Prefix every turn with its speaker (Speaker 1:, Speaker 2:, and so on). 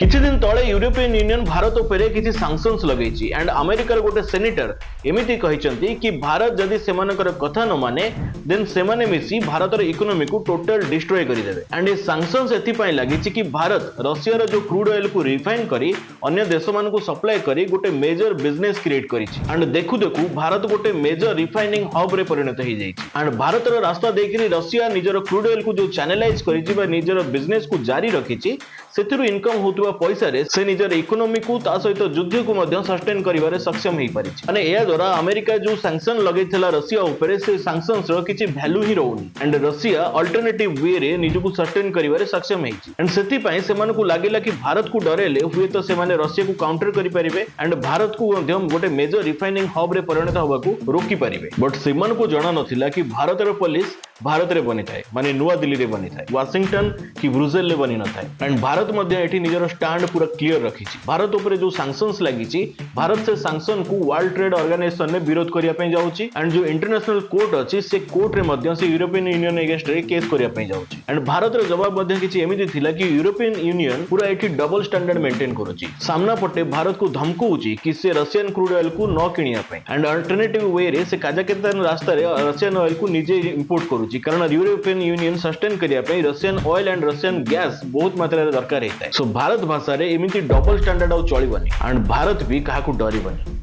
Speaker 1: किछि दिन तले यूरोपियन यूनियन भारत उपरे किछि सैंक्शंस लगेछि एंड अमेरिकार गोटे सेनेटर एमिति कहिसंती कि भारत जदि सेमानकर कथा न माने देन सेमाने मिसी भारतर इकोनॉमी को टोटल डिस्ट्रॉय करि देबे एंड ए सैंक्शंस एथि पय लागिछि कि भारत रशिया रो जो क्रूड ऑयल को रिफाइन करी अन्य देश मान को सप्लाई करी गोटे मेजर बिजनेस क्रिएट करिछि एंड देखु देखु भारत गोटे मेजर रिफाइनिंग हब रे परिणत हो जाइछि एंड भारत रो रास्ता देखि रशिया निजर क्रूड ऑयल को जो चैनलाइज करिछि बा निजर बिजनेस को जारी रखिछि सेथिरु इनकम होतुवा पैसा रे से निजर इकोनॉमी को ता सहित युद्ध को मध्य सस्टेन करिवारे सक्षम हेई परिछि माने एया द्वारा अमेरिका जो सैंक्शन लगेथिला रशिया उपरे से सैंक्शंस रो किछि वैल्यू ही रहउनी एंड रशिया अल्टरनेटिव वे रे निजको सस्टेन करिवारे सक्षम हेइछि एंड सेति पय सेमान को लागिला कि भारत को डरेले हुए तो सेमाने रशिया को काउंटर करि परिबे एंड भारत को मध्य गोटे मेजर रिफाइनिंग हब रे परिणत होबाकू रोकी परिबे बट सेमान को जणा नथिला कि भारत रो पुलिस भारत रे बनी थाए माने नुआ दिल्ली रे बनी थाए वाशिंगटन की ब्रुसेल रे बनी न थाए एंड भारत मध्य एठी निजर स्टैंड पूरा क्लियर रखिछि भारत ऊपर जो सैंक्शंस लागिछि भारत से सैंक्शन को वर्ल्ड ट्रेड ऑर्गेनाइजेशन ने विरोध करिया पय जाउछि एंड जो इंटरनेशनल कोर्ट अछि से कोर्ट रे मध्य से यूरोपियन यूनियन अगेंस्ट रे केस करिया पय जाउछि एंड भारत रे जवाब मध्य किछि एमिति थिला कि यूरोपियन यूनियन पूरा एठी डबल स्टैंडर्ड मेंटेन करूछि सामना पटे भारत को धमकउछि कि से रशियन क्रूड ऑयल को न किनिया पय एंड अल्टरनेटिव वे रे से काजाकिस्तान रास्ता रे रशियन ऑयल को निजे इंपोर्ट करूछि कारण यूरोपियन यूनियन सस्टेन करिया पय Russian oil and Russian gas बहुत मात्रा रे दरकार हेतै सो भारत भाषा रे एमिति डबल स्टैंडर्ड आउ चलिबनी एंड भारत भी काहाकू डरिबनी।